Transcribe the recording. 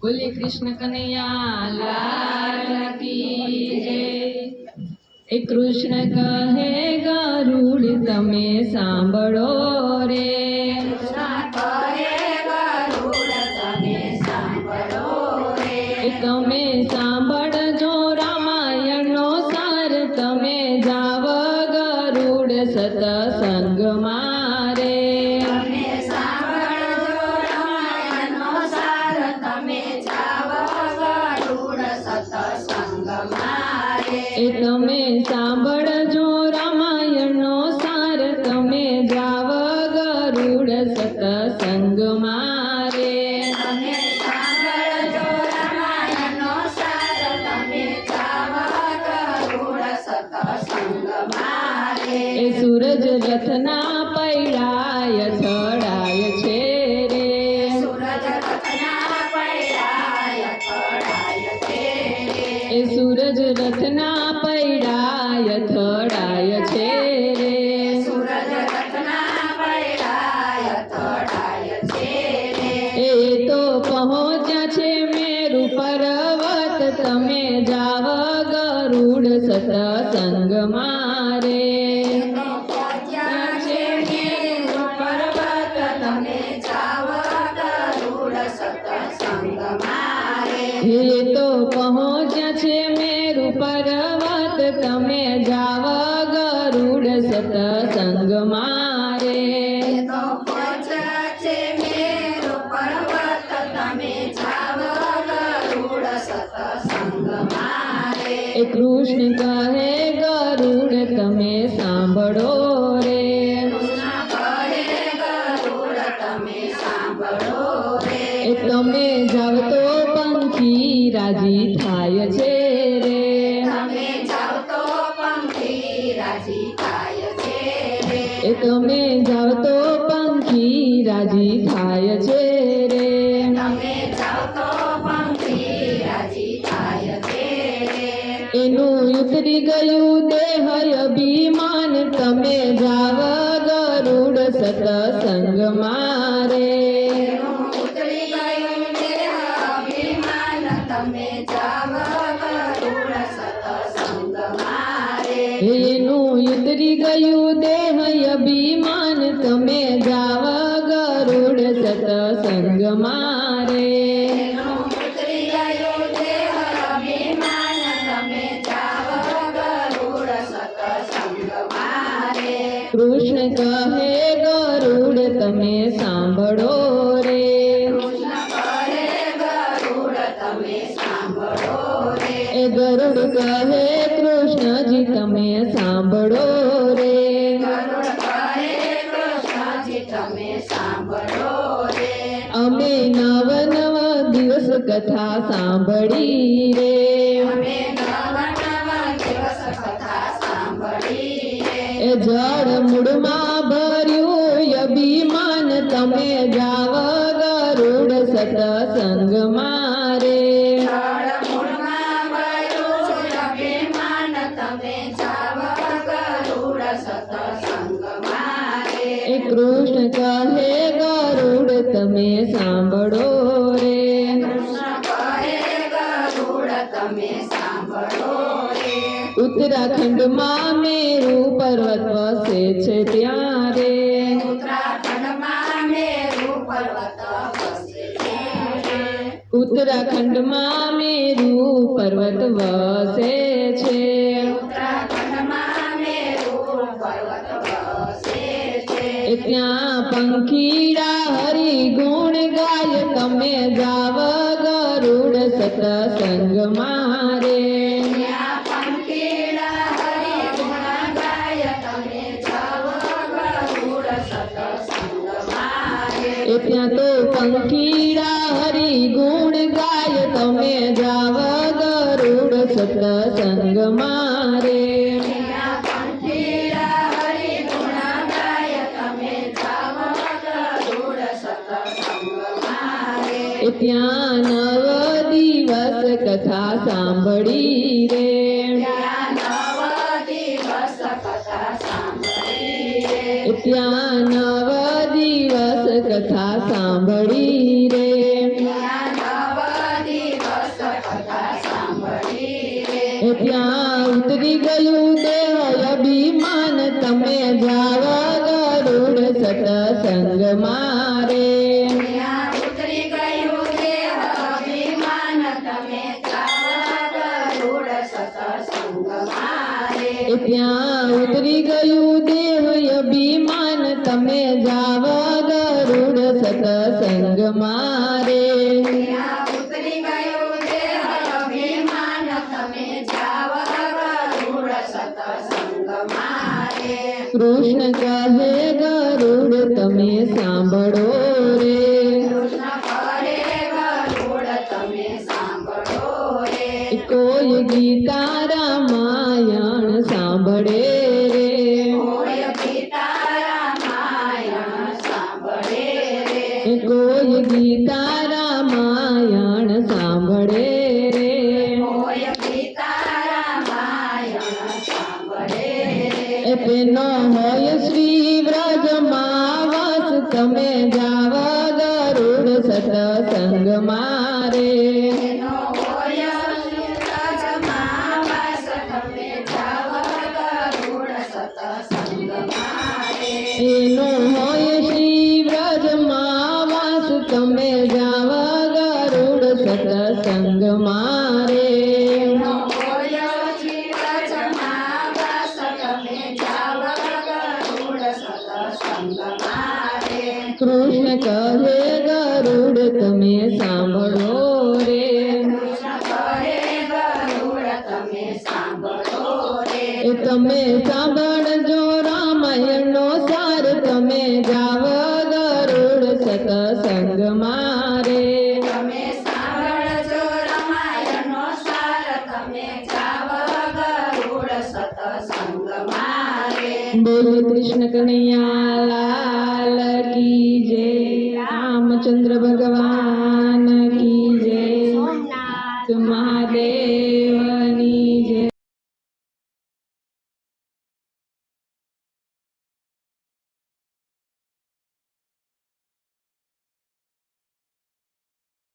બોલે કૃષ્ણ કનૈયા લાલ કી જય। એ કૃષ્ણ કહે ગરુડ તમે સાંભળો રે। તમે સાંભળજો રામાયણનો સાર તમે જાવ ગરુડ સતસંગમાં રે। એ તમે સાંભળજો રામાયણનો સાર તમે જાવ ગરુડ સતસંગમાં રે। એ સૂરજ રથના પૈડાય થડાય છે રે। એ સૂરજ રથના પૈડાય થડાય છે રે। એ તો પહોંચ્યા છે મેરુ પર્વત તમે જાવ ગરુડ સતસંગમાં રે। એ તો પહોંચ્યા છે મેરુ પર્વત તમે જાવ ગરુડ સતસંગમાં રે। એ કૃષ્ણ કહે ગરુડ તમે સાંભળો રે। એ તમે જાવ તો પંખી રાજી થાય છે રે। એ તમે જાવ તો પંખી રાજી થાય છે રે। એનું ઉતરી ગયું દેહ અભિમાન તમે જાવ ગરુડ સતસંગમાં રે। એનું ઉતરી ગયું દેહ અભિમાન તમે જાવ ગરુડ સતસંગમાં રે। કૃષ્ણ કહે ગરુડ તમે સાંભળો રે। એ ગરુડ કહે કૃષ્ણજી તમે સાંભળો રે। અમે નવ નવ દિવસ કથા સાંભળી રે। એ જળ મૂળમાં ભર્યું અભિમાન તમે જાવ ગરુડ સતસંગમાં રે। એ કૃષ્ણ કહે ગરુડ તમે સાંભળો રે। ઉત્તરાખંડમાં મેરુ પર્વત વસે છે ત્યારે। ઉત્તરાખંડમાં મેરુ પર્વત વસે છે। ત્યાં પંખીડા હરિ ગુણ ગાય તમે જાવ ગરુડ સતસંગમાં રે। ત્યાં તો પંખીડા હરિ ગુણ ગાય તમે જાવ ગરુડ સતસંગમાં રે। ત્યાં નવ દિવસ કથા સાંભળી રે। ત્યાં નવ દિવસ કથા સાંભળી રે। ત્યાં ઉતરી ગયું દેહ અભિમાન તમે જાવ ગરુડ સતસંગ મારે ત્યાં ઉતરી ગયું દેહ અભિમાન તમે જાવ ગરુડ સત્સંગ મારે ત્યાં ઉતરી ગયું દેહ અભિમાન તમે જાવ ગરુડ સતસંગ મારે ત્યાં ઉતરી ગયું દેહ અભિમાન તમે જાવ ગરુડ સત્સંગ મારે કૃષ્ણ કહે ગરુડ તમે સાંભળો રે કૃષ્ણ કહે ગરુડ તમે સાંભળો રે કોઈ ગીતા રામાયણ સાંભળે રે કોઈ ગીતા રામાયણ સાંભળે રે કોઈ ગીતા રામાયણ સાંભળે રે કોઈ ગીતા રામાયણ સાંભળે રે તેનો હોય શ્રી વ્રજમાં વાસ તમે જાવ ગરુડ સતસંગ મારે એનો હોય શ્રીવ્રજમાં વાસ તમે જાવ ગરુડ સત્સંગ મારે એનો હોય શ્રી વ્રજમાં વાસ તમે જાવ ગરુડ સતસંગ મારે એનો હોય શ્રીવ્રજમાં વાસ તમે જાવ ગરુડ સત્સંગ મારે કૃષ્ણ કહે ગરુડ તમે સાંભળો રે કૃષ્ણ કહે ગરુડ તમે સાંભળો રે તમે સાંભળજો રામાયણનો સાર તમે જાવ ગરુડ સતસંગ મારે તમે સાંભળજો રામાયણનો સાર તમે જાવ ગરુડ સત્સંગ મારે બોલો કૃષ્ણ કનૈયા લાલ કી જય રામચંદ્ર ભગવાન